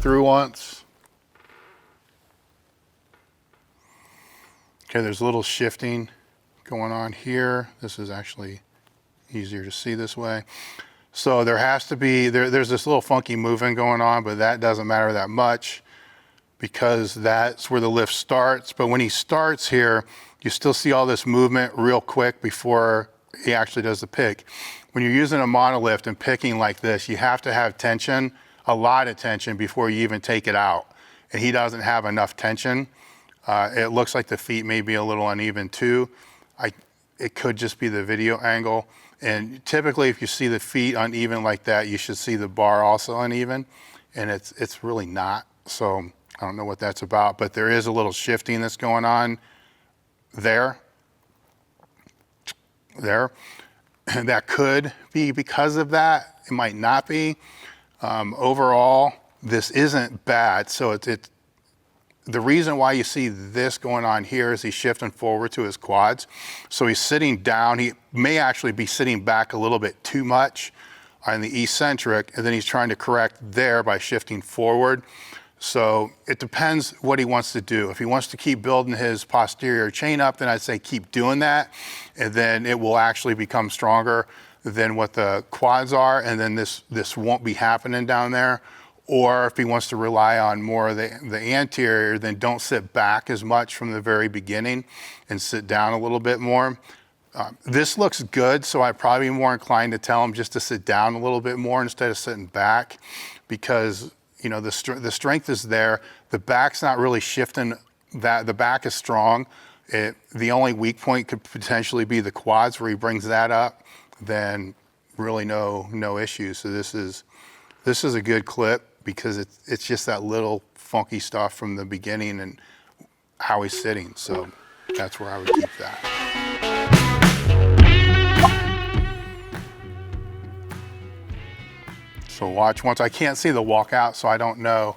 through once. Okay, there's a little shifting going on here. This is actually easier to see this way. So there has to be, there's this little funky movement going on, but that doesn't matter that much because that's where the lift starts. But when he starts here, you still see all this movement real quick before he actually does the pick. When you're using a monolift and picking like this, you have to have tension, a lot of tension before you even take it out. And he doesn't have enough tension. It looks like the feet may be a little uneven too. It could just be the video angle. And typically if you see the feet uneven like that, you should see the bar also uneven. And it's really not. So I don't know what that's about, but there is a little shifting that's going on there. And that could be because of that. It might not be. Overall, this isn't bad. So the reason why you see this going on here is he's shifting forward to his quads. So he's sitting down. He may actually be sitting back a little bit too much on the eccentric, and then he's trying to correct there by shifting forward. So it depends what he wants to do. If he wants to keep building his posterior chain up, then I'd say keep doing that, and then it will actually become stronger than what the quads are, and then this won't be happening down there. Or if he wants to rely on more of the anterior, then don't sit back as much from the very beginning and sit down a little bit more. This looks good, so I'd probably be more inclined to tell him just to sit down a little bit more instead of sitting back, because the strength is there. The back's not really shifting. The back is strong. The only weak point could potentially be the quads, where he brings that up. Then really no issues. So this is a good clip, because it's just that little funky stuff from the beginning and how he's sitting. So that's where I would keep that. So watch once. I can't see the walkout, so I don't know.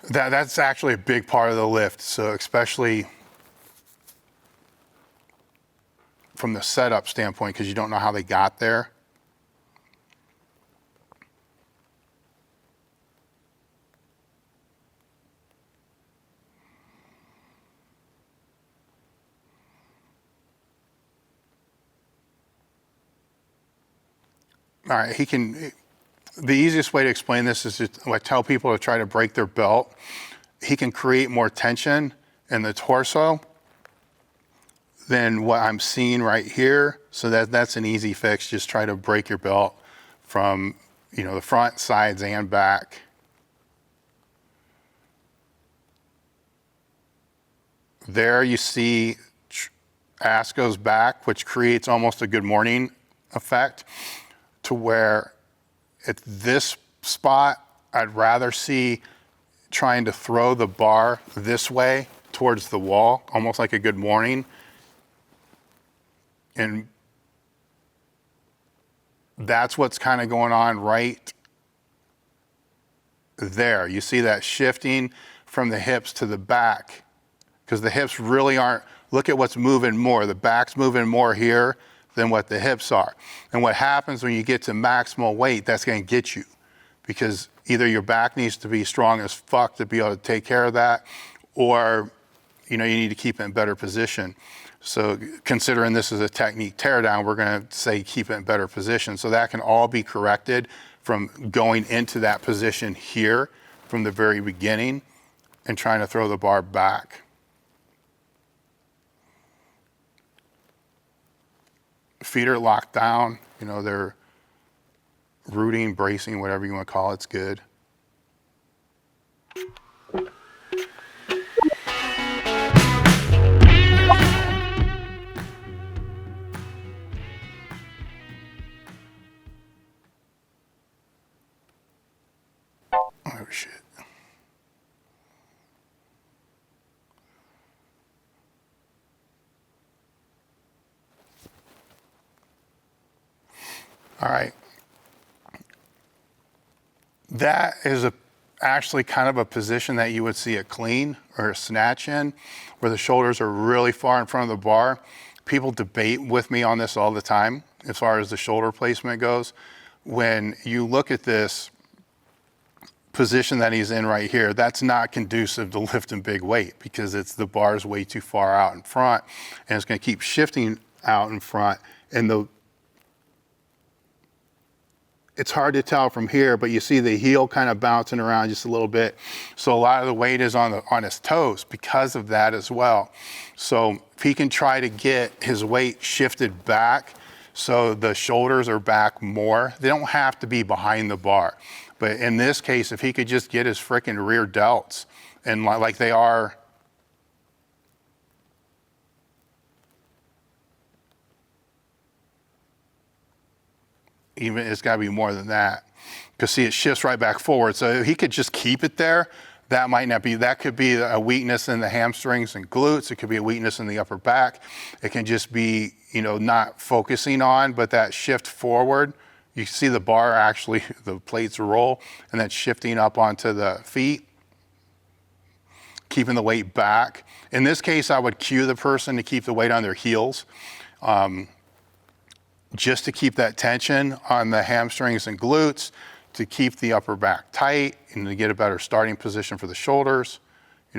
That's actually a big part of the lift. So especially from the setup standpoint, because you don't know how they got there. All right, the easiest way to explain this is I tell people to try to break their belt. He can create more tension in the torso than what I'm seeing right here. So that's an easy fix. Just try to break your belt from the front, sides, and back. There you see ass goes back, which creates almost a good morning effect, to where at this spot, I'd rather see trying to throw the bar this way towards the wall, almost like a good morning. And that's what's kind of going on right there. You see that shifting from the hips to the back, because the hips really aren't, look at what's moving more. The back's moving more here than what the hips are. And what happens when you get to maximal weight, that's going to get you, because either your back needs to be strong as fuck to be able to take care of that, or you need to keep it in better position. So considering this is a technique teardown, we're going to say keep it in better position. So that can all be corrected from going into that position here from the very beginning and trying to throw the bar back. Feet are locked down, they're rooting, bracing, whatever you want to call it, it's good. Oh shit. All right. That is actually kind of a position that you would see a clean or a snatch in, where the shoulders are really far in front of the bar. People debate with me on this all the time as far as the shoulder placement goes. When you look at this, position that he's in right here, that's not conducive to lifting big weight because the bar's way too far out in front, and it's going to keep shifting out in front. And it's hard to tell from here, but you see the heel kind of bouncing around just a little bit. So a lot of the weight is on his toes because of that as well. So if he can try to get his weight shifted back so the shoulders are back more, they don't have to be behind the bar. But in this case, if he could just get his frickin' rear delts, and like they are, even it's got to be more than that, because see, it shifts right back forward. So if he could just keep it there, that might not be, that could be a weakness in the hamstrings and glutes. It could be a weakness in the upper back. It can just be, not focusing on, but that shift forward, you see the bar actually, the plates roll, and then shifting up onto the feet, keeping the weight back. In this case, I would cue the person to keep the weight on their heels, just to keep that tension on the hamstrings and glutes, to keep the upper back tight, and to get a better starting position for the shoulders.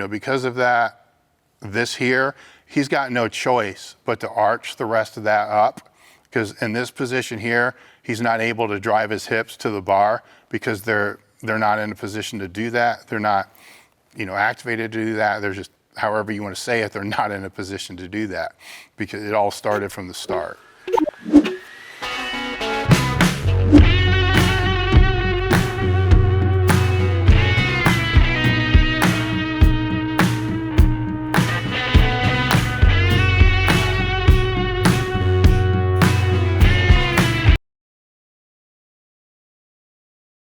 Because of that, this here, he's got no choice but to arch the rest of that up, because in this position here, he's not able to drive his hips to the bar because they're not in a position to do that. They're not, activated to do that. They're just, however you want to say it, they're not in a position to do that because it all started from the start.